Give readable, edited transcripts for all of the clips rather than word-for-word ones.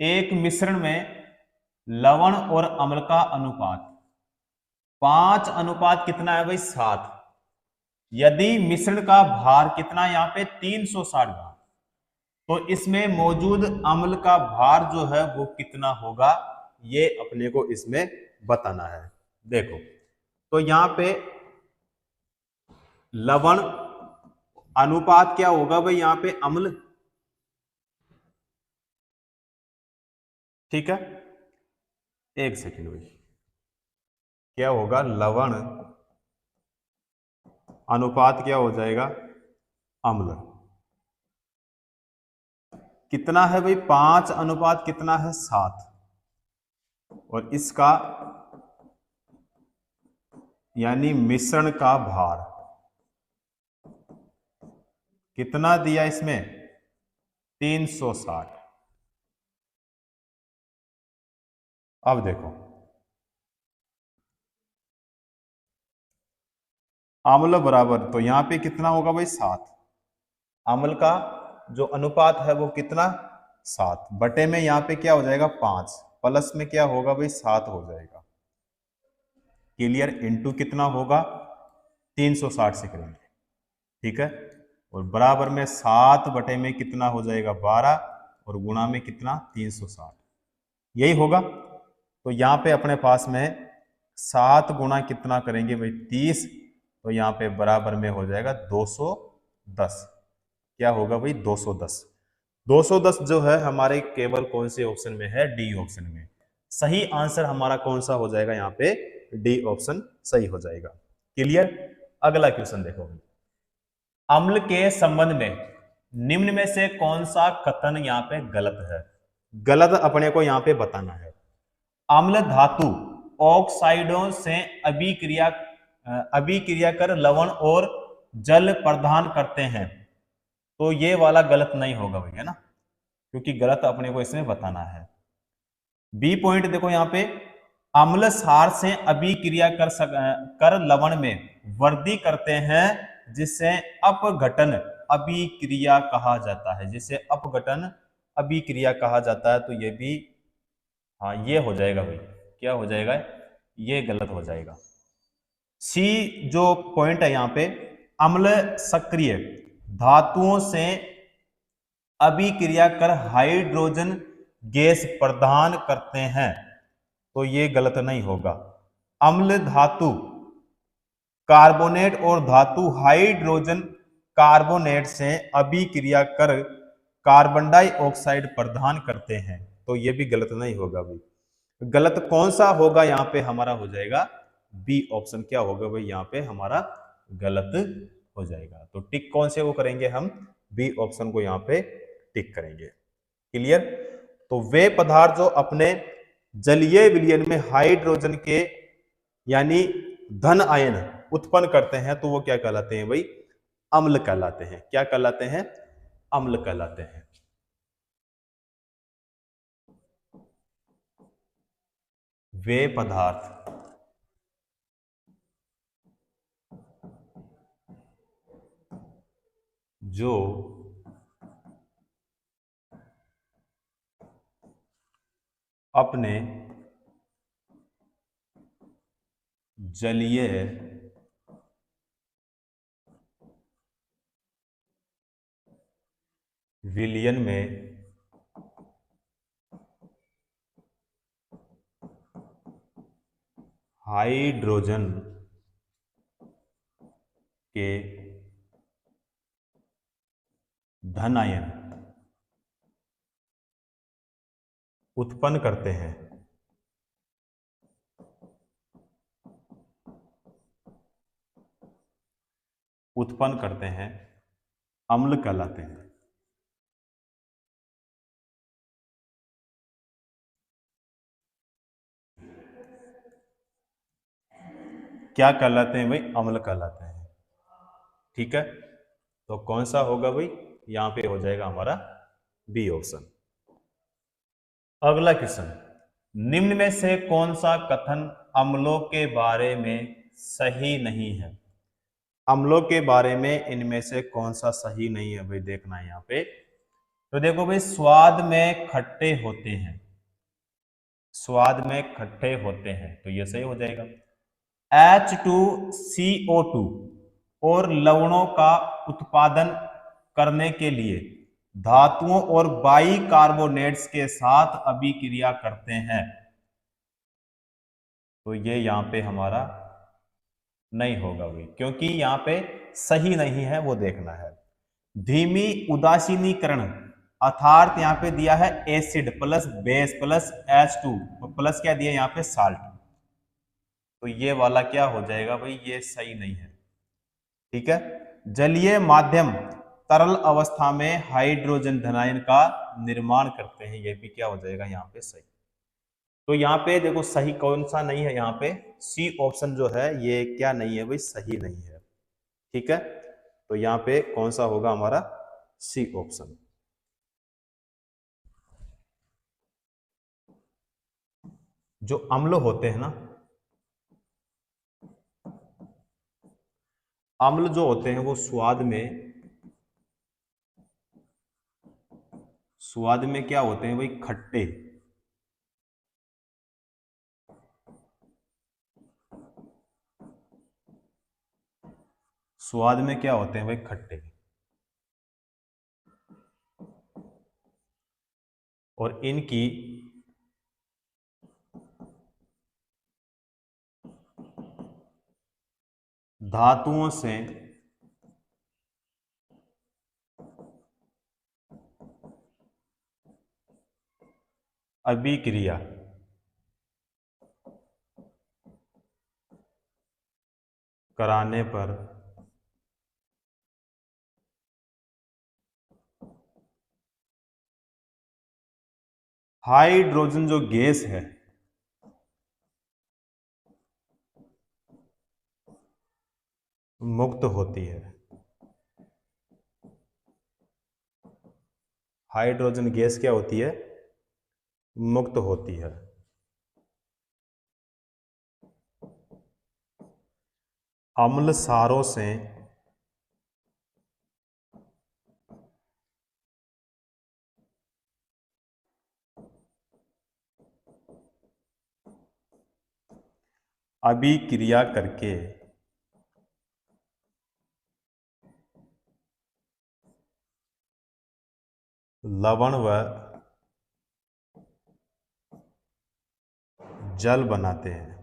एक मिश्रण में लवण और अम्ल का अनुपात 5 अनुपात कितना है भाई 7। यदि मिश्रण का भार कितना यहाँ पे 360 ग्राम, तो इसमें मौजूद अम्ल का भार जो है वो कितना होगा, ये अपने को इसमें बताना है। देखो तो यहाँ पे लवण अनुपात क्या होगा भाई, यहाँ पे अम्ल, ठीक है। एक सेकेंड भाई, क्या होगा, लवण अनुपात क्या हो जाएगा अम्ल, कितना है भाई 5 अनुपात कितना है 7, और इसका यानी मिश्रण का भार कितना दिया इसमें 360। अब देखो अम्ल बराबर, तो यहां पे कितना होगा भाई 7, अम्ल का जो अनुपात है वो कितना 7 बटे में यहाँ पे क्या हो जाएगा 5, प्लस में क्या होगा भाई 7 हो जाएगा, क्लियर, इनटू कितना होगा 360 से करेंगे, ठीक है। और बराबर में 7 बटे में कितना हो जाएगा 12, और गुणा में कितना 360, यही होगा। तो यहाँ पे अपने पास में 7 गुणा कितना करेंगे भाई 30, तो यहाँ पे बराबर में हो जाएगा 210। क्या होगा भाई 210। 210 जो है हमारे केवल कौन से ऑप्शन में है, डी ऑप्शन में। सही आंसर हमारा कौन सा हो जाएगा यहाँ पे, डी ऑप्शन सही हो जाएगा, क्लियर। अगला क्वेश्चन देखो, अम्ल के संबंध में निम्न में से कौन सा कथन यहाँ पे गलत है, गलत अपने को यहाँ पे बताना है। अम्ल धातु ऑक्साइडों से अभिक्रिया कर लवण और जल प्रदान करते हैं, तो ये वाला गलत नहीं होगा भैया ना, क्योंकि गलत अपने को इसमें बताना है। बी पॉइंट देखो यहाँ पे, अम्ल सार से अभिक्रिया कर लवण में वृद्धि करते हैं, जिसे अपघटन अभिक्रिया कहा जाता है, जिसे अपघटन अभिक्रिया कहा जाता है। तो ये भी हाँ ये हो जाएगा भाई, क्या हो जाएगा, ये गलत हो जाएगा। सी जो पॉइंट है यहाँ पे, अम्ल सक्रिय धातुओं से अभिक्रिया कर हाइड्रोजन गैस प्रदान करते हैं, तो ये गलत नहीं होगा। अम्ल धातु कार्बोनेट और धातु हाइड्रोजन कार्बोनेट से अभिक्रिया कर कार्बन डाइऑक्साइड प्रदान करते हैं, तो ये भी गलत नहीं होगा भाई। गलत कौन सा होगा यहाँ पे हमारा हो जाएगा बी ऑप्शन, क्या होगा भाई यहाँ पे हमारा गलत हो जाएगा। तो टिक कौन से वो करेंगे हम, बी ऑप्शन को यहाँ पे टिक करेंगे, क्लियर। तो वे पदार्थ जो अपने जलीय विलयन में हाइड्रोजन के यानी धन आयन उत्पन्न करते हैं, तो वो क्या कहलाते हैं भाई, अम्ल कहलाते हैं। क्या कहलाते हैं, अम्ल कहलाते हैं। वे पदार्थ जो अपने जलीय विलयन में हाइड्रोजन के धन आयन उत्पन्न करते हैं, अम्ल कहलाते हैं। क्या कहलाते हैं भाई, अम्ल कहलाते हैं, ठीक है। तो कौन सा होगा भाई, यहां पे हो जाएगा हमारा बी ऑप्शन। अगला क्वेश्चन, निम्न में से कौन सा कथन अम्लों के बारे में सही नहीं है। अम्लों के बारे में इनमें से कौन सा सही नहीं है भाई, देखना है यहाँ पे। तो देखो भाई, स्वाद में खट्टे होते हैं, स्वाद में खट्टे होते हैं, तो ये सही हो जाएगा। H2CO2 और लवणों का उत्पादन करने के लिए धातुओं और बाइकार्बोनेट्स के साथ अभिक्रिया करते हैं, तो ये यहां पे हमारा नहीं होगा भाई, क्योंकि यहां पे सही नहीं है, वो देखना है। धीमी उदासीनीकरण अर्थात यहां पे दिया है acid plus base plus H2 plus क्या दिया यहां पे साल्ट, तो ये वाला क्या हो जाएगा भाई, ये सही नहीं है। ठीक है। जलीय माध्यम तरल अवस्था में हाइड्रोजन धनायन का निर्माण करते हैं, ये भी क्या हो जाएगा यहाँ पे सही। तो यहाँ पे देखो सही कौन सा नहीं है, यहाँ पे सी ऑप्शन जो है ये क्या नहीं है भाई, सही नहीं है। ठीक है, तो यहाँ पे कौन सा होगा हमारा, सी ऑप्शन। जो अम्ल होते हैं ना, अम्ल जो होते हैं वो स्वाद में क्या होते हैं भाई, खट्टे। स्वाद में क्या होते हैं भाई, खट्टे। और इनकी धातुओं से अभिक्रिया कराने पर हाइड्रोजन जो गैस है मुक्त होती है। हाइड्रोजन गैस क्या होती है, मुक्त होती है। अम्ल सारों से अभिक्रिया करके लवण व जल बनाते हैं।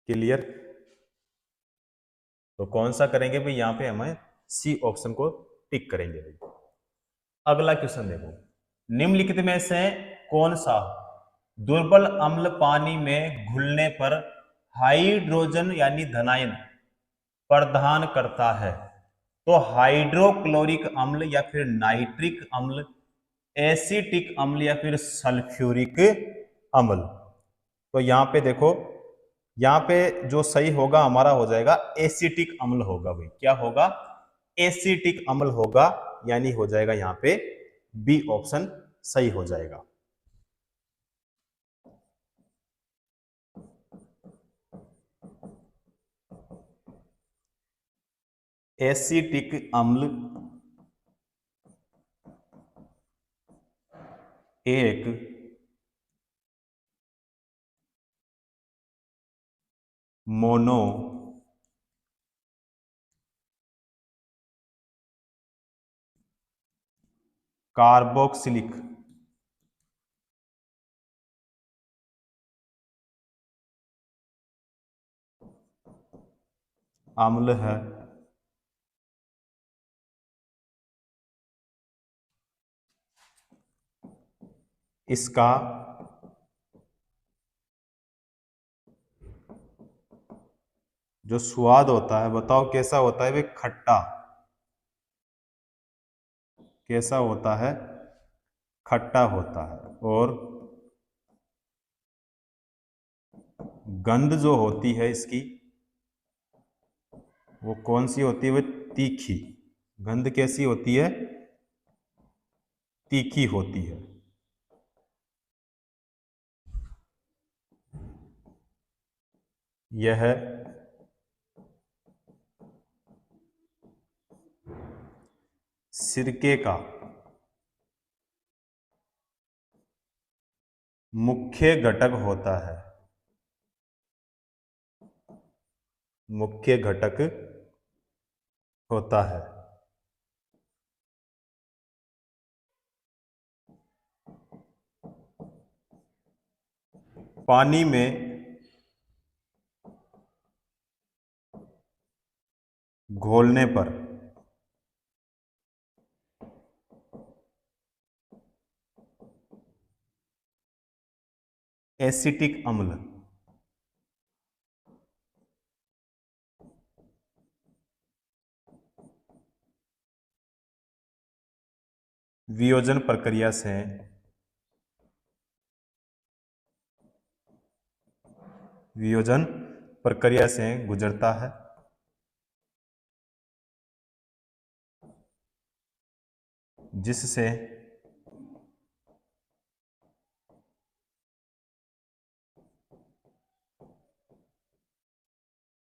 क्लियर। तो कौन सा करेंगे भाई, यहां पे हमें सी ऑप्शन को टिक करेंगे भाई। अगला क्वेश्चन देखो, निम्नलिखित में से कौन सा दुर्बल अम्ल पानी में घुलने पर हाइड्रोजन यानी धनायन प्रदान करता है? तो हाइड्रोक्लोरिक अम्ल या फिर नाइट्रिक अम्ल, एसिटिक अम्ल या फिर सल्फ्यूरिक अम्ल। तो यहां पे देखो, यहां पे जो सही होगा हमारा हो जाएगा एसिटिक अम्ल होगा भाई। क्या होगा, एसिटिक अम्ल होगा, यानी हो जाएगा यहां पे बी ऑप्शन सही हो जाएगा। एसिटिक अम्ल एक मोनो कार्बोक्सिलिक अम्ल है। इसका जो स्वाद होता है, बताओ कैसा होता है वे, खट्टा। कैसा होता है, खट्टा होता है। और गंध जो होती है इसकी, वो कौन सी होती है, वे तीखी। गंध कैसी होती है, तीखी होती है। यह सिरके का मुख्य घटक होता है, मुख्य घटक होता है। पानी में घोलने पर एसिटिक अम्ल वियोजन प्रक्रिया से वियोजन प्रक्रिया से गुजरता है, जिससे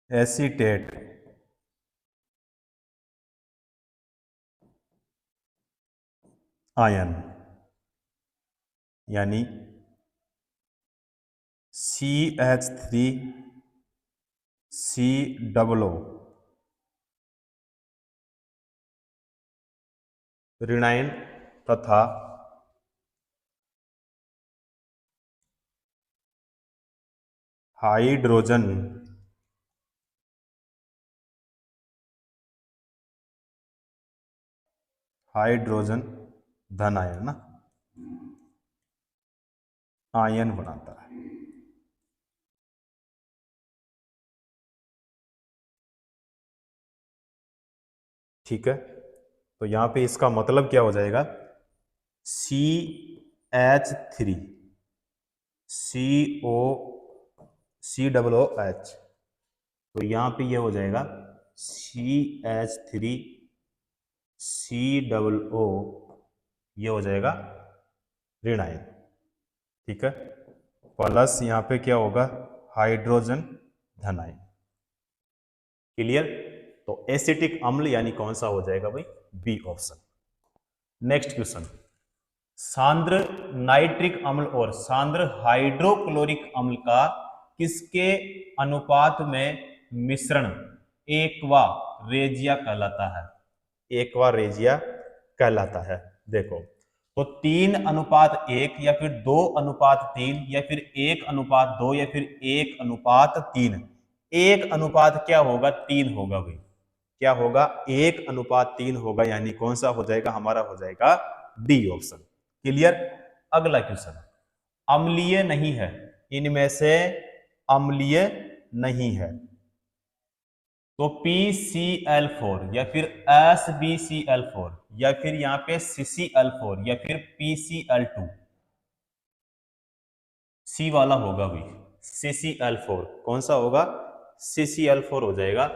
एसीटेट आयन यानी CH3COO ऋणायन तथा हाइड्रोजन हाइड्रोजन धन आयन ना आयन बनाता है। ठीक है, तो यहां पे इसका मतलब क्या हो जाएगा, CH3 COOH, तो यहां पे ये हो जाएगा CH3COO, ये हो जाएगा ऋण आयन। ठीक है, प्लस यहां पे क्या होगा, हाइड्रोजन धन आयन। क्लियर, तो एसिटिक अम्ल यानी कौन सा हो जाएगा भाई, बी ऑप्शन। नेक्स्ट क्वेश्चन, सांद्र नाइट्रिक अम्ल और सांद्र हाइड्रोक्लोरिक अम्ल का किसके अनुपात में मिश्रण एक्वा रेजिया कहलाता है, एक्वा रेजिया कहलाता है। देखो, तो 3:1 या फिर 2:3 या फिर 1:2 या फिर 1:3, 1:3 क्या होगा, 3 होगा भाई, क्या होगा, 1:3 होगा, यानी कौन सा हो जाएगा, हमारा हो जाएगा डी ऑप्शन। क्लियर, अगला क्वेश्चन, अम्लीय नहीं है, इनमें से अम्लीय नहीं है, तो PCl4 या फिर SbCl4 या फिर यहां पे CCl4 या फिर PCl2, सी वाला होगा भाई, CCl4 कौन सा होगा, CCl4 हो जाएगा,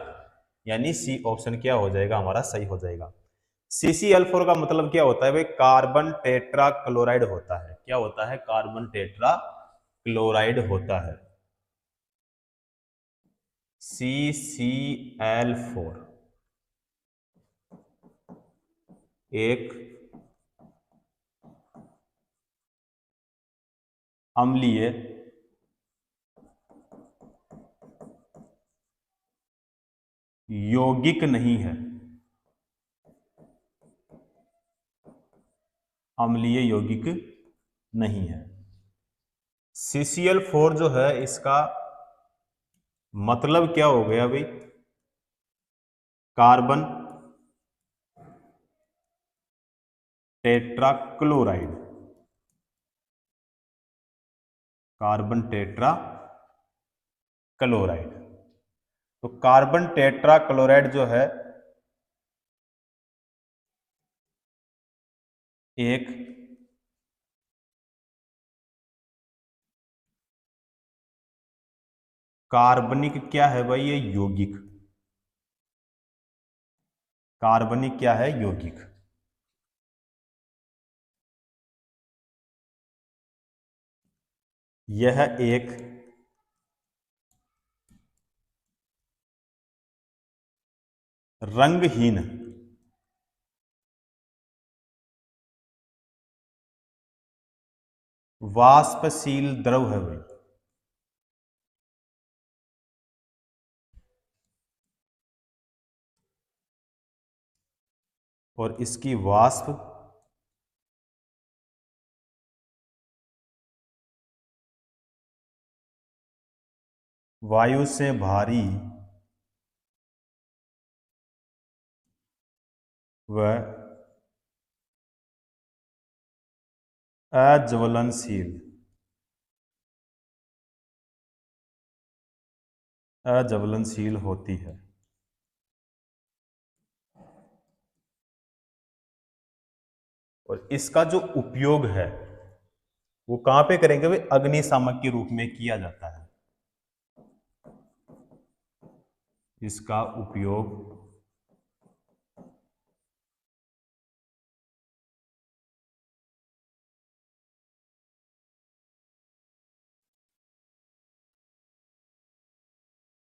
यानी सी ऑप्शन क्या हो जाएगा, हमारा सही हो जाएगा। CCl4 का मतलब क्या होता है भाई, कार्बन टेट्रा क्लोराइड होता है, क्या होता है, कार्बन टेट्रा क्लोराइड होता है, CCl4 एक अम्लीय यौगिक नहीं है, अम्लीय यौगिक नहीं है। CCl4 जो है, इसका मतलब क्या हो गया भाई, carbon tetra chloride, carbon tetra chloride. तो कार्बन टेट्रा क्लोराइड जो है एक कार्बनिक क्या है भाई, ये यौगिक, कार्बनिक क्या है, यौगिक। यह एक रंगहीन वाष्पशील द्रव है भाई। और इसकी वाष्प वायु से भारी व अज्वलनशील अज्वलनशील होती है। और इसका जो उपयोग है वो कहां पे करेंगे भाई? अग्निशामक के रूप में किया जाता है। इसका उपयोग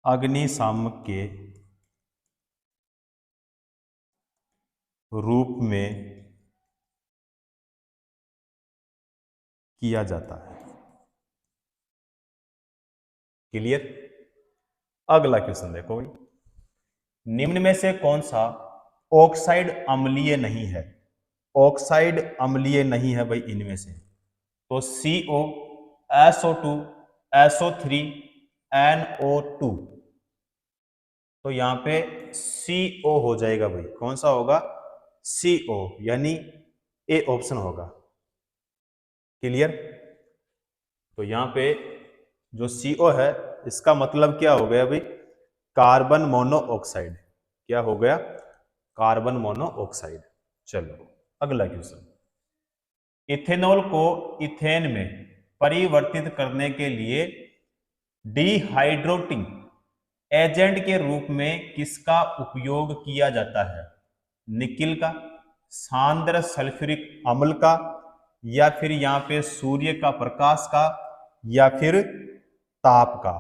अग्निशामक के रूप में किया जाता है। क्लियर? अगला क्वेश्चन देखो भाई, निम्न में से कौन सा ऑक्साइड अम्लीय नहीं है? ऑक्साइड अम्लीय नहीं है भाई इनमें से। तो CO, SO2, SO3, NO2। तो यहां पे CO हो जाएगा भाई। कौन सा होगा? CO, यानी ए ऑप्शन होगा। क्लियर? तो यहां पे जो CO है इसका मतलब क्या हो गया भाई? Carbon monoxide. क्या हो गया? Carbon monoxide. चलो अगला क्वेश्चन, इथेनॉल को इथेन में परिवर्तित करने के लिए डिहाइड्रेटिंग एजेंट के रूप में किसका उपयोग किया जाता है? निकिल का, सांद्र सल्फ्यूरिक अम्ल का, या फिर यहां पे सूर्य का प्रकाश का, या फिर ताप का?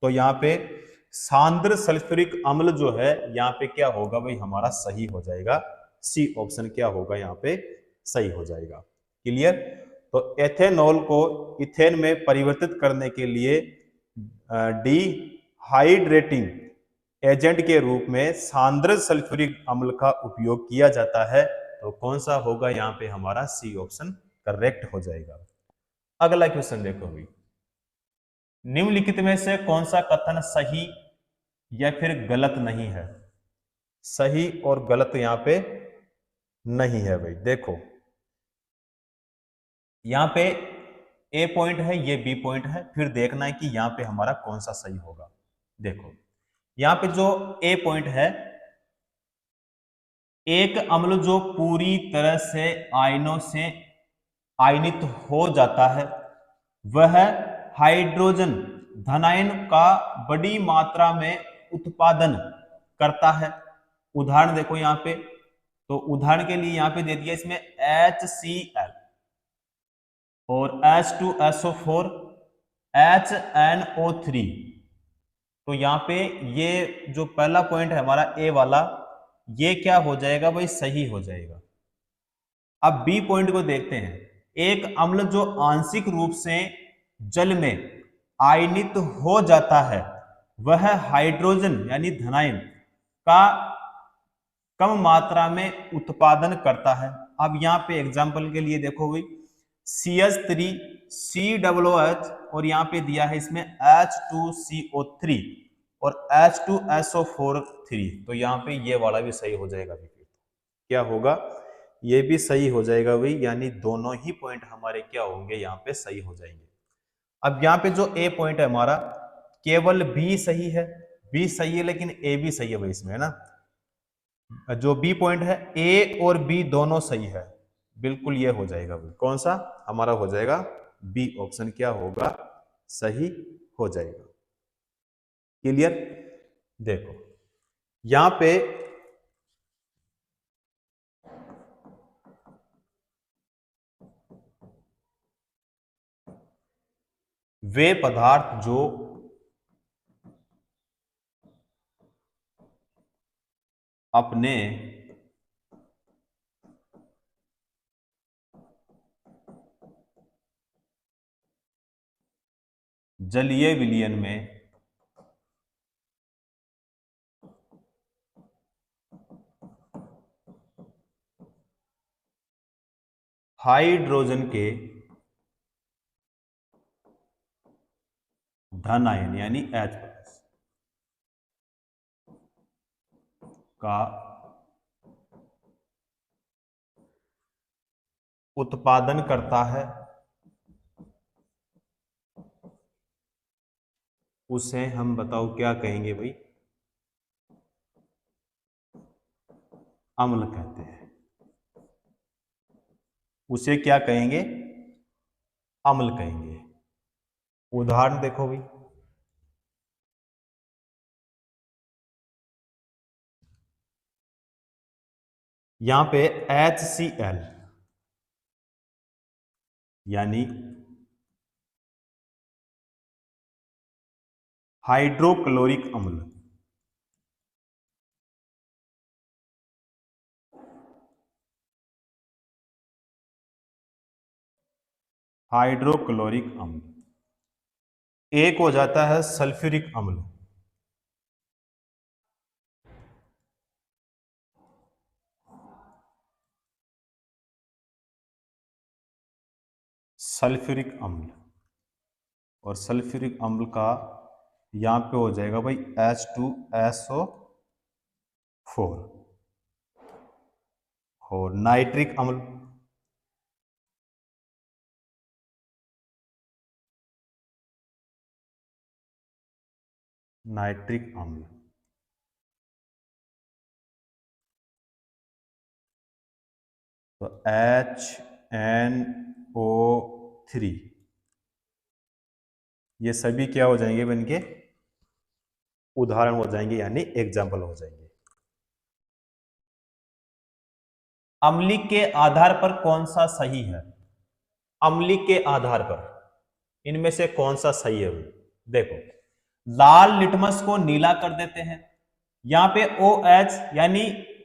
तो यहां पे सांद्र सल्फ्यूरिक अम्ल जो है यहां पे क्या होगा भाई? हमारा सही हो जाएगा। सी ऑप्शन क्या होगा? यहां पे सही हो जाएगा। क्लियर? तो एथेनॉल को इथेन में परिवर्तित करने के लिए डिहाइड्रेटिंग एजेंट के रूप में सांद्र सल्फ्यूरिक अम्ल का उपयोग किया जाता है। तो कौन सा होगा यहां पे? हमारा सी ऑप्शन करेक्ट हो जाएगा। अगला क्वेश्चन देखो भाई, निम्नलिखित में से कौन सा कथन सही या फिर गलत नहीं है? सही और गलत यहां पे नहीं है भाई। देखो यहां पे ए पॉइंट है, ये बी पॉइंट है, फिर देखना है कि यहां पे हमारा कौन सा सही होगा। देखो यहां पे जो ए पॉइंट है, एक अम्ल जो पूरी तरह से आयनों से आयनित हो जाता है वह हाइड्रोजन धनायन का बड़ी मात्रा में उत्पादन करता है। उदाहरण देखो यहां पे, तो उदाहरण के लिए यहां पे दे दिया इसमें HCl और H2SO4, HNO3। तो यहां पे ये जो पहला पॉइंट है हमारा ए वाला, ये क्या हो जाएगा भाई? सही हो जाएगा। अब बी पॉइंट को देखते हैं, एक अम्ल जो आंशिक रूप से जल में आयनित हो जाता है वह हाइड्रोजन यानी धनायन का कम मात्रा में उत्पादन करता है। अब यहाँ पे एग्जांपल के लिए देखो भाई, CH3 COOH और यहाँ पे दिया है इसमें H2CO3 और H2SO4 3। तो यहाँ पे ये वाला भी सही हो जाएगा। क्या होगा? ये भी सही हो जाएगा भाई, यानी दोनों ही पॉइंट हमारे क्या होंगे? यहाँ पे सही हो जाएंगे। अब यहाँ पे जो ए पॉइंट है हमारा, केवल बी सही है। बी सही है लेकिन ए भी सही है भाई इसमें, है ना? जो बी पॉइंट है, ए और बी दोनों सही है। बिल्कुल ये हो जाएगा भाई। कौन सा हमारा हो जाएगा? बी ऑप्शन क्या होगा? सही हो जाएगा। क्लियर? देखो यहां पे वे पदार्थ जो अपने जलीय विलयन में हाइड्रोजन के धन आयन यानी H+ का उत्पादन करता है, उसे हम बताओ क्या कहेंगे भाई? अम्ल कहते हैं। उसे क्या कहेंगे? अम्ल कहेंगे। उदाहरण देखो भाई, यहां पे HCl यानी हाइड्रोक्लोरिक अम्ल, हाइड्रोक्लोरिक अम्ल। एक हो जाता है सल्फ्यूरिक अम्ल, सल्फ्यूरिक अम्ल। और सल्फ्यूरिक अम्ल का यहां पे हो जाएगा भाई H2SO4। और नाइट्रिक अम्ल, नाइट्रिक अम्ल तो HNO3, ये सभी क्या हो जाएंगे बन के? उदाहरण हो जाएंगे यानी एग्जाम्पल हो जाएंगे। अम्लीय के आधार पर कौन सा सही है? अम्लीय के आधार पर इनमें से कौन सा सही है? देखो, लाल लिटमस को नीला कर देते हैं, यहां पे OH यानी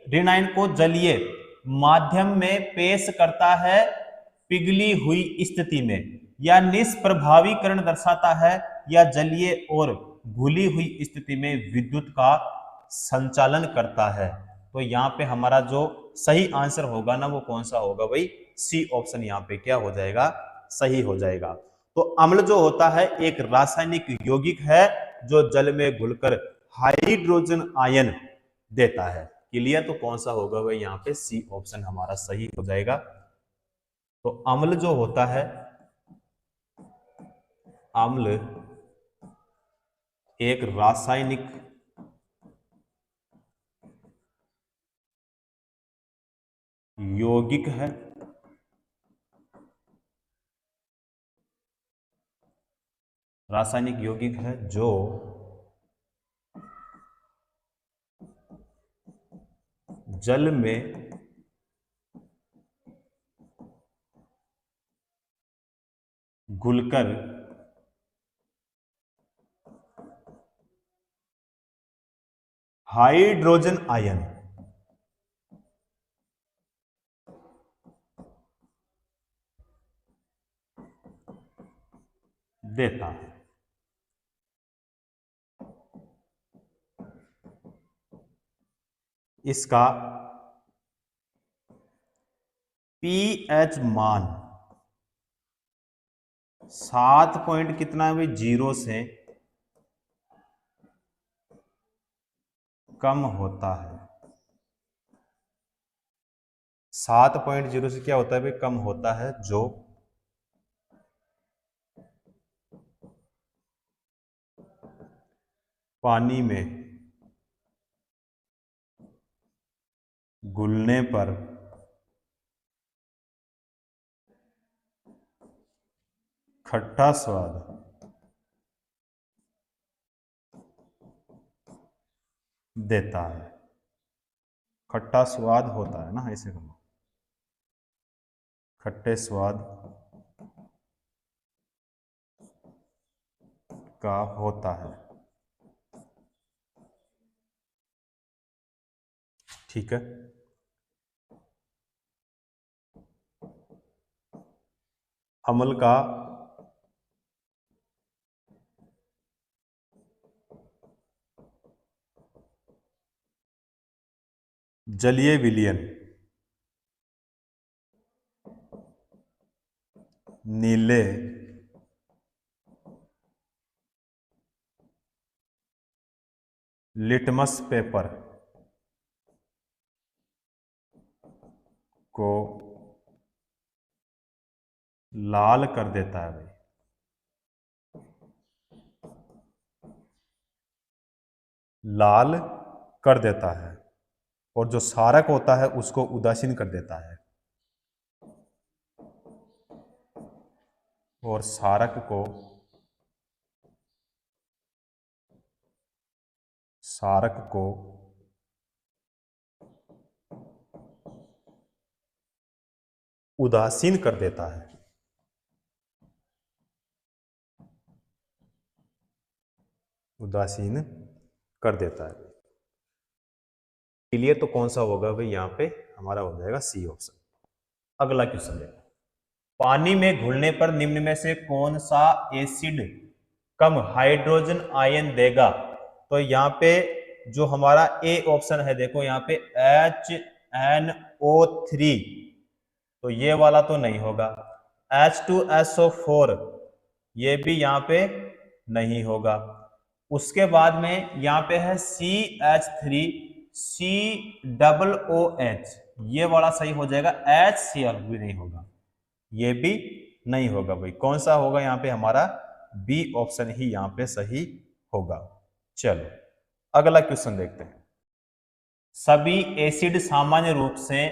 रिनाइन को जलीय माध्यम में पेश करता है पिघली हुई स्थिति में, या निष्प्रभावीकरण दर्शाता है, या जलीय और घुली हुई स्थिति में विद्युत का संचालन करता है। तो यहां पे हमारा जो सही आंसर होगा ना, वो कौन सा होगा भाई? सी ऑप्शन यहां पे क्या हो जाएगा? सही हो जाएगा। तो अम्ल जो होता है एक रासायनिक यौगिक है जो जल में घुलकर हाइड्रोजन आयन देता है। क्लियर? तो कौन सा होगा भाई? यहाँ पे सी ऑप्शन हमारा सही हो जाएगा। तो अम्ल जो होता है, अम्ल एक रासायनिक यौगिक है रासायनिक यौगिक है जो जल में घुलकर हाइड्रोजन आयन देता है। इसका पीएच मान 7 पॉइंट कितना है भाई? 0 से कम होता है। 7.0 से क्या होता है भाई? कम होता है, जो पानी में घुलने पर खट्टा स्वाद देता है। खट्टा स्वाद होता है ना, ऐसे कहो, खट्टे स्वाद का होता है। ठीक है। अम्ल का जलीय विलयन, नीले लिटमस पेपर को लाल कर देता है भाई। लाल कर देता है, और जो सारक होता है उसको उदासीन कर देता है। और सारक को उदासीन कर देता है। उदासीन कर देता है। लिए तो कौन सा होगा भाई, यहां पे हमारा हो जाएगा सी ऑप्शन। अगला क्वेश्चन देखो, पानी में घुलने पर निम्न में से कौन सा एसिड कम हाइड्रोजन आयन देगा? तो यहाँ पे जो हमारा ए ऑप्शन है, देखो यहाँ पे HNO3, तो ये वाला तो नहीं होगा। H2SO4, ये भी यहाँ पे नहीं होगा। उसके बाद में यहाँ पे है CH3COOH, ये वाला सही हो जाएगा। HCl भी नहीं होगा, ये भी नहीं होगा भाई। कौन सा होगा यहाँ पे? हमारा बी ऑप्शन ही यहाँ पे सही होगा। चलो अगला क्वेश्चन देखते हैं। सभी एसिड सामान्य रूप से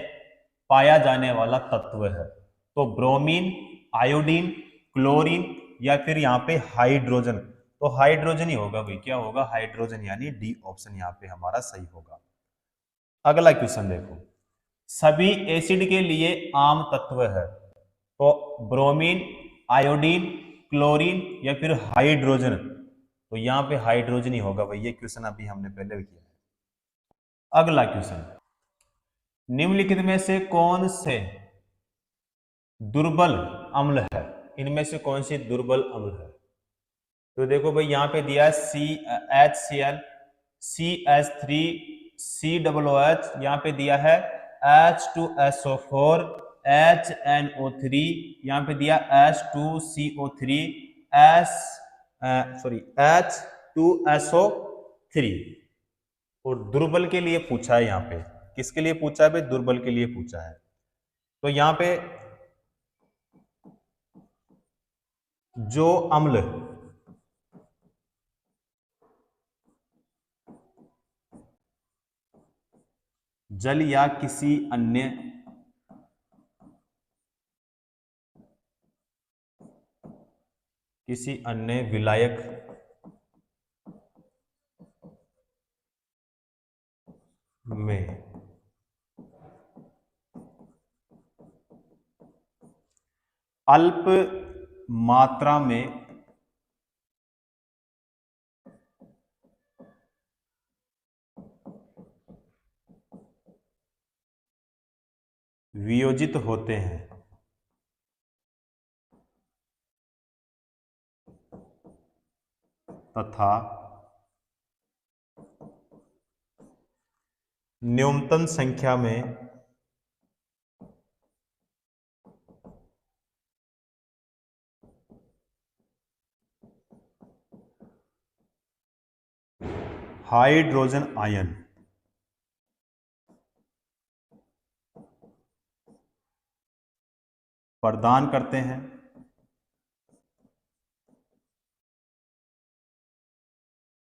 पाया जाने वाला तत्व है, तो ब्रोमीन, आयोडीन, क्लोरीन या फिर यहाँ पे हाइड्रोजन, तो हाइड्रोजन ही होगा भाई। क्या होगा? हाइड्रोजन, यानी डी ऑप्शन यहाँ पे हमारा सही होगा। अगला क्वेश्चन देखो, सभी एसिड के लिए आम तत्व है, तो ब्रोमीन, आयोडीन, क्लोरीन या फिर हाइड्रोजन, तो यहाँ पे हाइड्रोजन ही होगा भाई। ये क्वेश्चन अभी हमने पहले भी किया है। अगला क्वेश्चन, निम्नलिखित में से कौन से दुर्बल अम्ल है? इनमें से कौन सी दुर्बल अम्ल है? तो देखो भाई, यहाँ पे दिया है HCl, CH3COOH, यहाँ पे दिया है H2SO4, HNO3, यहाँ पे दिया H2CO3, H2SO3। और दुर्बल के लिए पूछा है, यहाँ पे किसके लिए पूछा है भाई? दुर्बल के लिए पूछा है। तो यहाँ पे जो अम्ल जल या किसी अन्य विलायक में अल्प मात्रा में वियोजित होते हैं तथा न्यूनतम संख्या में हाइड्रोजन आयन प्रदान करते हैं,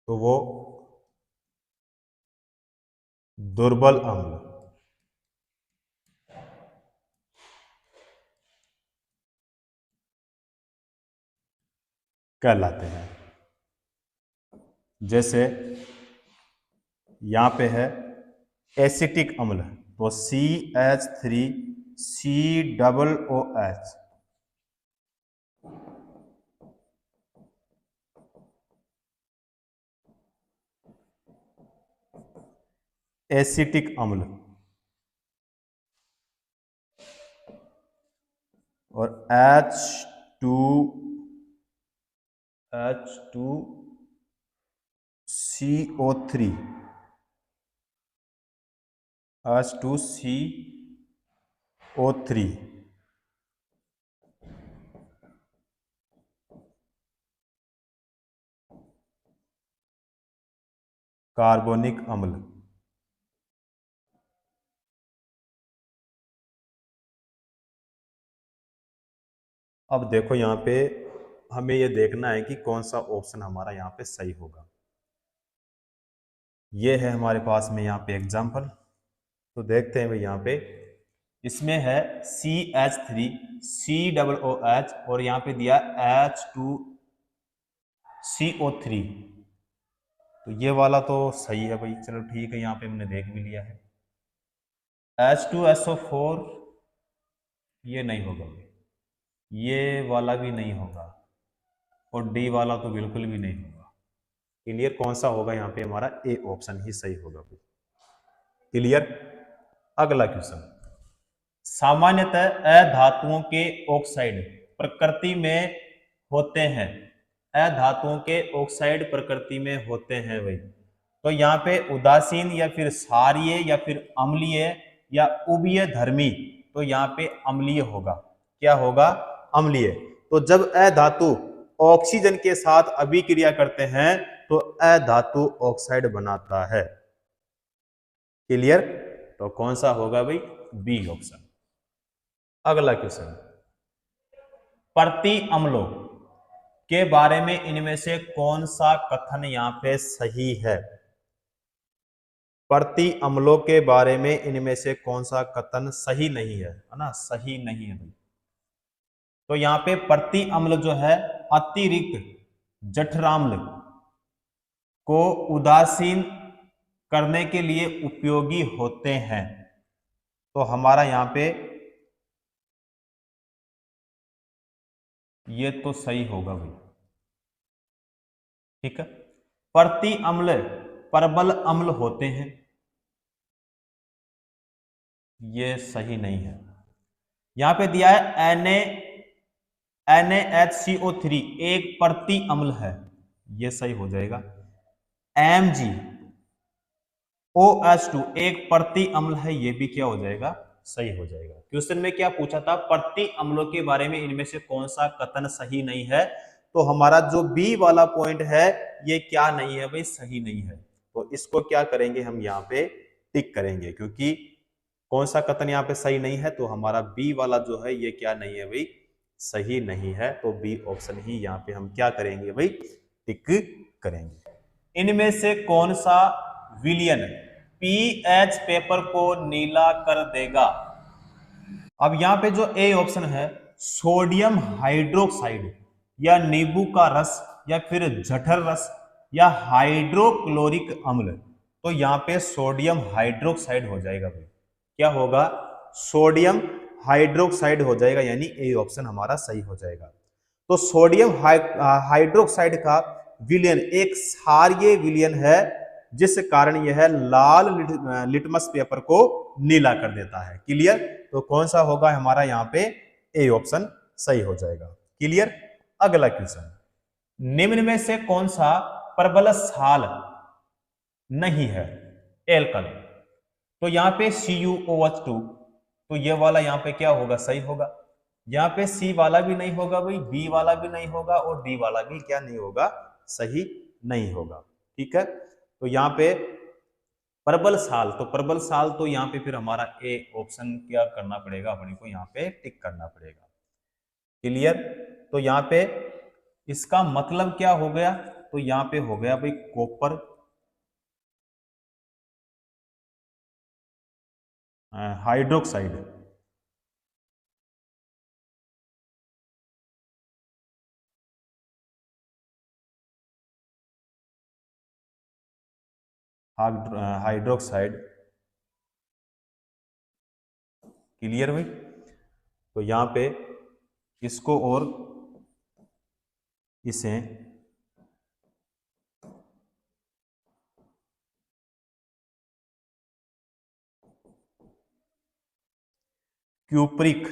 तो वो दुर्बल अम्ल कहलाते हैं। जैसे यहां पे है एसिटिक अम्ल, तो CH3COOH, एसिटिक अम्ल। और H2CO3 H2CO3 कार्बोनिक अम्ल। अब देखो यहाँ पे हमें ये देखना है कि कौन सा ऑप्शन हमारा यहाँ पे सही होगा। ये है हमारे पास में यहाँ पे एग्जाम्पल, तो देखते हैं भाई यहाँ पे इसमें है CH3 COOH और यहाँ पे दिया H2CO3, तो ये वाला तो सही है भाई, चलो ठीक है, यहाँ पे हमने देख भी लिया है। H2SO4 ये नहीं होगा भाई, ये वाला भी नहीं होगा और डी वाला तो बिल्कुल भी नहीं होगा। क्लियर, कौन सा होगा यहाँ पे हमारा ए ऑप्शन ही सही होगा भाई। क्लियर। अगला क्वेश्चन, सामान्यतः अधातुओं के ऑक्साइड प्रकृति में होते हैं, अधातुओं के ऑक्साइड प्रकृति में होते हैं भाई। तो यहाँ पे उदासीन या फिर क्षारीय या फिर अम्लीय या उभय धर्मी, तो यहाँ पे अम्लीय होगा। क्या होगा? अम्लीय। तो जब अधातु ऑक्सीजन के साथ अभिक्रिया करते हैं तो अधातु ऑक्साइड बनाता है। क्लियर, तो कौन सा होगा भाई? B option. अगला क्वेश्चन, प्रति अम्लों के बारे में इनमें से कौन सा कथन यहाँ पे सही है? प्रति अम्लों के बारे में इनमें से कौन सा कथन सही नहीं है ना? सही नहीं है भाई। तो यहाँ पे प्रति अम्ल जो है अतिरिक्त जठराम्ल को उदासीन करने के लिए उपयोगी होते हैं। तो हमारा यहाँ पे ये तो सही होगा भाई। ठीक है, प्रति अम्ल प्रबल अम्ल होते हैं, ये सही नहीं है। यहां पे दिया है NaHCO3 एक प्रति अम्ल है, ये सही हो जाएगा। MgOH2 एक प्रति अम्ल है, ये भी क्या हो जाएगा? सही हो जाएगा। क्वेश्चन में क्या पूछा था? प्रति अम्लों के बारे में इनमें से कौन सा कथन सही नहीं है? तो हमारा जो बी वाला पॉइंट है ये क्या नहीं है भाई? सही नहीं है। तो इसको क्या करेंगे हम? यहाँ पे टिक करेंगे, क्योंकि कौन सा कथन यहाँ पे सही नहीं है? तो हमारा बी वाला जो है ये क्या नहीं है भाई? सही नहीं है। तो बी ऑप्शन ही यहाँ पे हम क्या करेंगे भाई? टिक करेंगे। इनमें से कौन सा विलयन पीएच पेपर को नीला कर देगा? अब यहां पे जो ए ऑप्शन है, सोडियम हाइड्रोक्साइड या नींबू का रस या फिर जठर रस या हाइड्रोक्लोरिक अम्ल, तो यहां पे सोडियम हाइड्रोक्साइड हो जाएगा भाई। क्या होगा? सोडियम हाइड्रोक्साइड हो जाएगा, यानी ए ऑप्शन हमारा सही हो जाएगा। तो सोडियम हाइड्रोक्साइड का विलयन एक क्षारीय विलयन है, जिस कारण यह लाल लिटमस पेपर को नीला कर देता है। क्लियर, तो कौन सा होगा हमारा यहाँ पे? ए ऑप्शन सही हो जाएगा। क्लियर। अगला क्वेश्चन, निम्न में से कौन सा प्रबल क्षाल नहीं है? एल्कल। तो यहाँ पे CuOH2, तो ये वाला यहाँ पे क्या होगा? सही होगा। यहाँ पे सी वाला भी नहीं होगा भाई, बी वाला भी नहीं होगा और डी वाला भी क्या नहीं होगा? सही नहीं होगा। ठीक है, तो यहाँ पे प्रबल साल, तो प्रबल साल तो यहाँ पे फिर हमारा ए ऑप्शन क्या करना पड़ेगा? अपने को यहाँ पे टिक करना पड़ेगा। क्लियर, तो यहाँ पे इसका मतलब क्या हो गया? तो यहाँ पे हो गया भाई कॉपर हाइड्रोक्साइड। हाइड्रोक्साइड। क्लियर भाई, तो यहाँ पे इसको और इसे क्यूप्रिक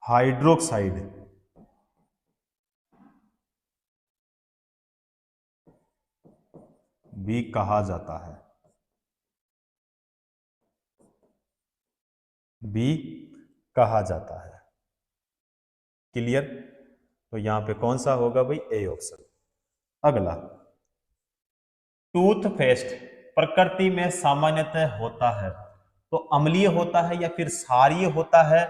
हाइड्रोक्साइड भी कहा जाता है, भी कहा जाता है। क्लियर? तो यहां पे कौन सा होगा भाई? A option. अगला, टूथपेस्ट प्रकृति में सामान्यतः होता है तो अम्लीय होता है या फिर क्षारीय होता है,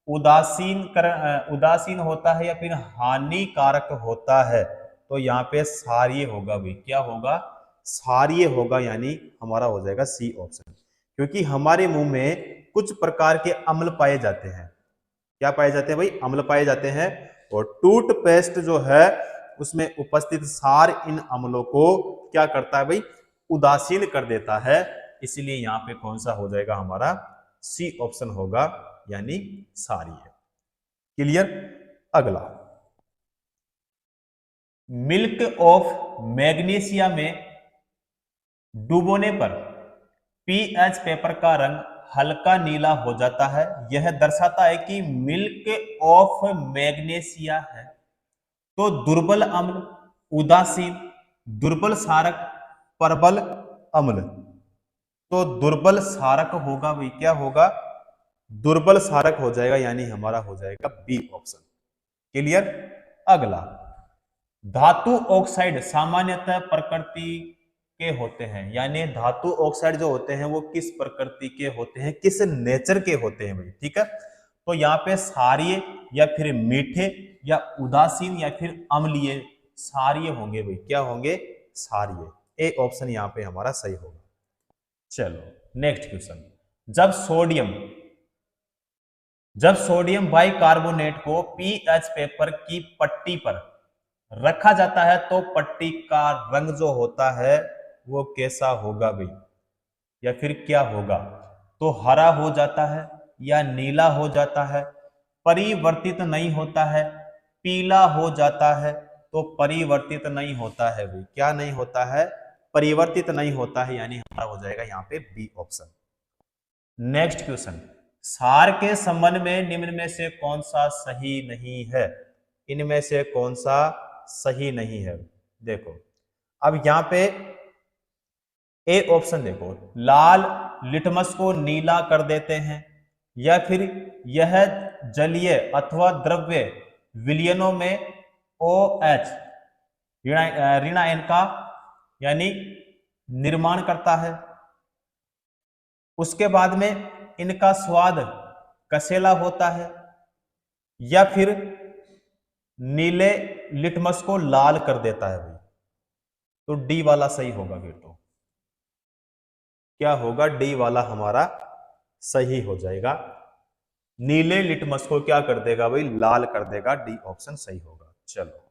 उदासीन होता है या फिर हानिकारक होता है? तो यहाँ पे क्षारीय होगा भाई। क्या होगा? क्षारीय होगा, यानी हमारा हो जाएगा सी ऑप्शन। क्योंकि हमारे मुंह में कुछ प्रकार के अम्ल पाए जाते हैं। क्या पाए जाते हैं भाई? अम्ल पाए जाते हैं। और टूथपेस्ट जो है उसमें उपस्थित क्षार इन अम्लों को क्या करता है भाई? उदासीन कर देता है। इसलिए यहाँ पे कौन सा हो जाएगा हमारा? सी ऑप्शन होगा, यानी क्षारीय। क्लियर? अगला, मिल्क ऑफ मैग्नीशिया में डुबोने पर पीएच पेपर का रंग हल्का नीला हो जाता है। यह दर्शाता है कि मिल्क ऑफ मैग्नीशिया है। तो दुर्बल अम्ल, उदासीन, दुर्बल क्षारक, प्रबल अम्ल। तो दुर्बल क्षारक होगा भाई। क्या होगा? दुर्बल क्षारक हो जाएगा, यानी हमारा हो जाएगा बी ऑप्शन। क्लियर? अगला, धातु ऑक्साइड सामान्यतः प्रकृति के होते हैं, यानी धातु ऑक्साइड जो होते हैं वो किस प्रकृति के होते हैं, किस नेचर के होते हैं भाई। ठीक है? तो यहाँ पे क्षारीय या फिर मीठे या उदासीन या फिर अम्लीय, क्षारीय होंगे भाई। क्या होंगे? क्षारीय। ए ऑप्शन यहाँ पे हमारा सही होगा। चलो नेक्स्ट क्वेश्चन, जब सोडियम बाइकार्बोनेट को पीएच पेपर की पट्टी पर रखा जाता है तो पट्टी का रंग जो होता है वो कैसा होगा भाई, या फिर क्या होगा? तो हरा हो जाता है या नीला हो जाता है, परिवर्तित नहीं होता है, पीला हो जाता है। तो परिवर्तित नहीं होता है भाई। क्या नहीं होता है? परिवर्तित नहीं होता है, यानी हमारा हो जाएगा यहाँ पे बी ऑप्शन। नेक्स्ट क्वेश्चन, क्षार के संबंध में निम्न में से कौन सा सही नहीं है? इनमें से कौन सा सही नहीं है? देखो, अब यहां पे ए ऑप्शन देखो, लाल लिटमस को नीला कर देते हैं, या फिर यह जलीय अथवा द्रव्य विलयनों में OH ऋणायन का यानी निर्माण करता है। उसके बाद में इनका स्वाद कसेला होता है, या फिर नीले लिटमस को लाल कर देता है भाई। तो डी वाला सही होगा फिर। तो क्या होगा? डी वाला हमारा सही हो जाएगा। नीले लिटमस को क्या कर देगा भाई? लाल कर देगा। डी ऑप्शन सही होगा। चलो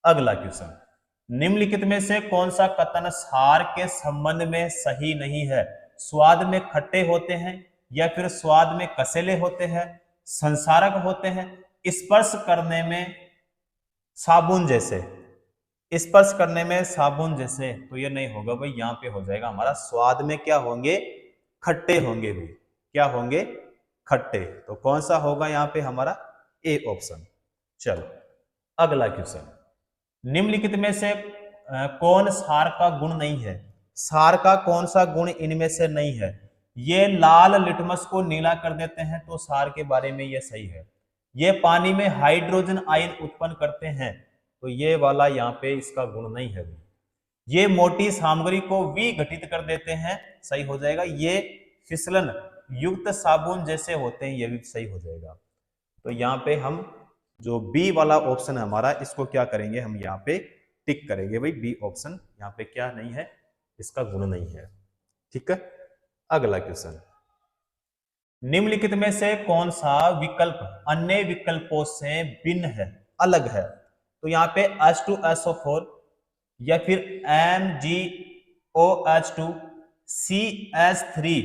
अगला क्वेश्चन, निम्नलिखित में से कौन सा कथन क्षार के संबंध में सही नहीं है? स्वाद में खट्टे होते हैं, या फिर स्वाद में कसेले होते हैं, संसारक होते हैं, स्पर्श करने में साबुन जैसे, स्पर्श करने में साबुन जैसे। तो ये नहीं होगा भाई। यहाँ पे हो जाएगा हमारा स्वाद में क्या होंगे? खट्टे होंगे भाई। क्या होंगे? खट्टे। तो कौन सा होगा यहाँ पे हमारा? A option. चलो अगला क्वेश्चन, निम्नलिखित में से कौन क्षार का गुण नहीं है? क्षार का कौन सा गुण इनमें से नहीं है? ये लाल लिटमस को नीला कर देते हैं, तो क्षार के बारे में ये सही है। ये पानी में हाइड्रोजन आयन उत्पन्न करते हैं, तो ये वाला यहाँ पे इसका गुण नहीं है। ये मोटी सामग्री को विघटित कर देते हैं, सही हो जाएगा। ये फिसलन युक्त साबुन जैसे होते हैं, ये भी सही हो जाएगा। तो यहाँ पे हम जो बी वाला ऑप्शन है हमारा, इसको क्या करेंगे? हम यहाँ पे टिक करेंगे भाई। बी ऑप्शन यहाँ पे क्या नहीं है? इसका गुण नहीं है। ठीक है? अगला क्वेश्चन, निम्नलिखित में से कौन सा विकल्प अन्य विकल्पों से भिन्न है, अलग है? तो यहाँ पे H2SO4, या फिर MgOH2, CH3,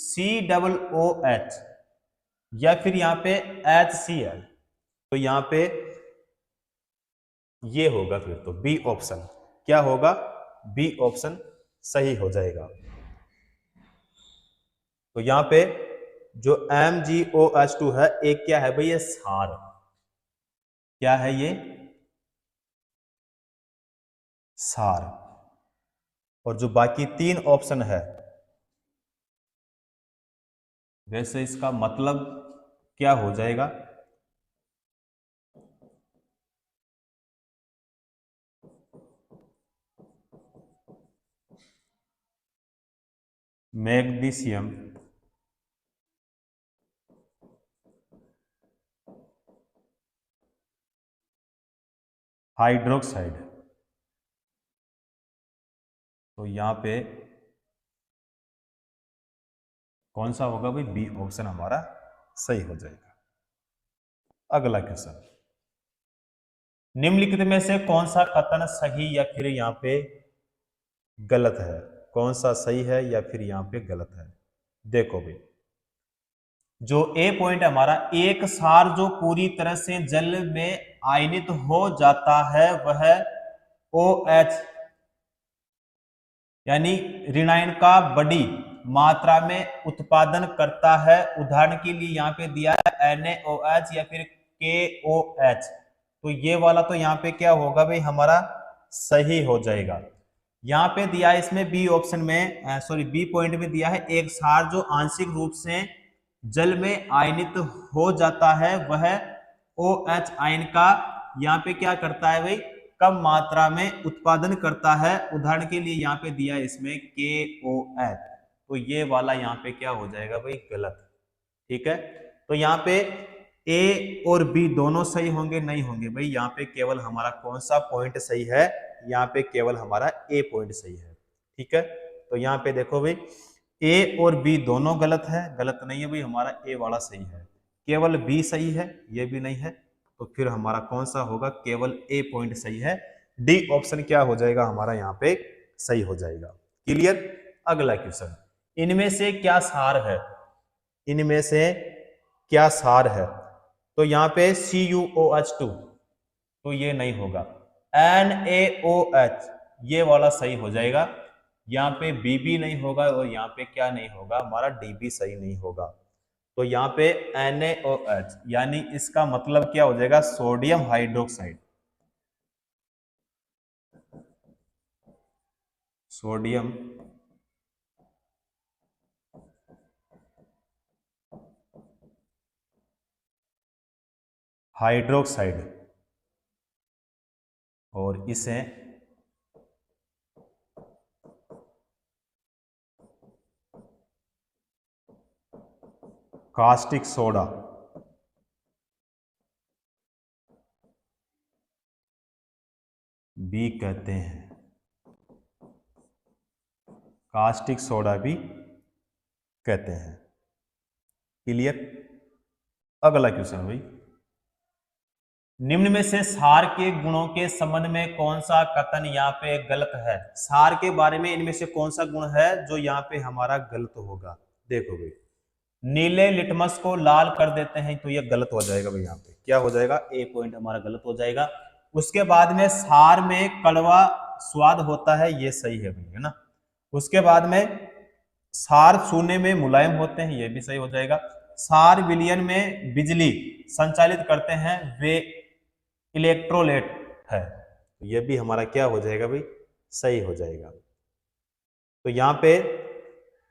COOH, या फिर यहाँ पे HCl। तो यहाँ पे ये होगा फिर। तो बी ऑप्शन क्या होगा? बी ऑप्शन सही हो जाएगा। तो यहाँ पे जो MgOH2 है, एक क्या है भाई? ये क्षार। क्या है ये? क्षार। और जो बाकी 3 ऑप्शन है, वैसे इसका मतलब क्या हो जाएगा? Magnesium hydroxide. तो यहां पे कौन सा होगा भाई? बी ऑप्शन हमारा सही हो जाएगा। अगला क्वेश्चन, निम्नलिखित में से कौन सा कथन सही या फिर यहां पे गलत है? कौन सा सही है या फिर यहां पे गलत है? देखो भाई, जो ए पॉइंट है हमारा, एक सार जो पूरी तरह से जल में आयनित हो जाता है वह OH यानी ऋणायन का बड़ी मात्रा में उत्पादन करता है। उदाहरण के लिए यहाँ पे दिया है NaOH या फिर KOH। तो ये वाला तो यहाँ पे क्या होगा भाई? हमारा सही हो जाएगा। यहाँ पे दिया है इसमें बी ऑप्शन में, सॉरी बी पॉइंट में दिया है, एक सार जो आंशिक रूप से जल में आयनित हो जाता है वह OH आयन का यहाँ पे क्या करता है भाई? कम मात्रा में उत्पादन करता है। उदाहरण के लिए यहाँ पे दिया है इसमें KOH। तो ये वाला यहाँ पे क्या हो जाएगा भाई? गलत। ठीक है, तो यहाँ पे ए और बी दोनों सही होंगे? नहीं होंगे भाई। यहाँ पे केवल हमारा कौन सा पॉइंट सही है? यहाँ पे केवल हमारा ए पॉइंट सही है। ठीक है, तो यहाँ पे देखो भाई, ए और बी दोनों गलत है। गलत नहीं है भाई, हमारा ए वाला सही है। केवल बी सही है, ये भी नहीं है। तो फिर हमारा कौन सा होगा? केवल ए पॉइंट सही है। डी ऑप्शन क्या हो जाएगा हमारा? यहाँ पे सही हो जाएगा। क्लियर? अगला क्वेश्चन, इनमें से क्या सार है? इनमें से क्या सार है? तो यहाँ पे CuOH2, तो ये नहीं होगा। NaOH, ये वाला सही हो जाएगा। यहाँ पे Bb नहीं होगा और यहाँ पे क्या नहीं होगा? हमारा Db सही नहीं होगा। तो यहाँ पे NaOH यानी इसका मतलब क्या हो जाएगा? Sodium hydroxide. सोडियम हाइड्रोक्साइड, और इसे कास्टिक सोडा भी कहते हैं। कास्टिक सोडा भी कहते हैं। क्लियर? अगला क्वेश्चन भाई, निम्न में से सार के गुणों के संबंध में कौन सा कथन यहाँ पे गलत है? सार के बारे में इनमें से कौन सा गुण है जो यहाँ पे हमारा गलत होगा? देखो भाई, नीले लिटमस को लाल कर देते हैं, तो ये गलत हो जाएगा भाई। यहाँ पे क्या हो जाएगा? ए पॉइंट हमारा गलत हो जाएगा। उसके बाद में सार में कड़वा स्वाद होता है, ये सही है भाई, है ना। उसके बाद में सार चूने में मुलायम होते हैं, ये भी सही हो जाएगा। सार विलयन में बिजली संचालित करते हैं, वे इलेक्ट्रोलेट है, तो ये भी हमारा क्या हो जाएगा भाई? सही हो जाएगा। तो यहाँ पे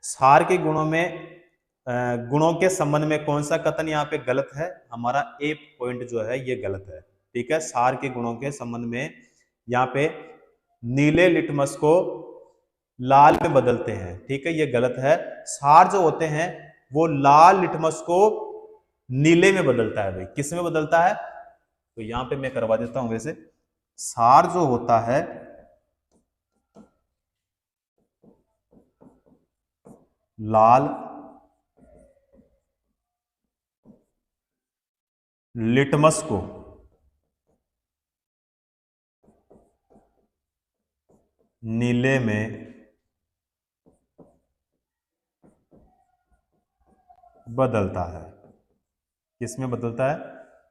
सार के गुणों में गुणों के संबंध में कौन सा कथन यहाँ पे गलत है? हमारा ए पॉइंट जो है ये गलत है। ठीक है, सार के गुणों के संबंध में यहाँ पे नीले लिटमस को लाल में बदलते हैं, ठीक है, ये गलत है। सार जो होते हैं वो लाल लिटमस को नीले में बदलता है भाई। किस में बदलता है? तो यहां पे मैं करवा देता हूं। वैसे सार जो होता है लाल लिटमस को नीले में बदलता है। किस में बदलता है?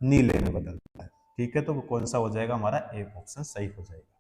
नीले में बदलता है। ठीक है, तो वो कौन सा हो जाएगा? हमारा ए ऑप्शन सही हो जाएगा।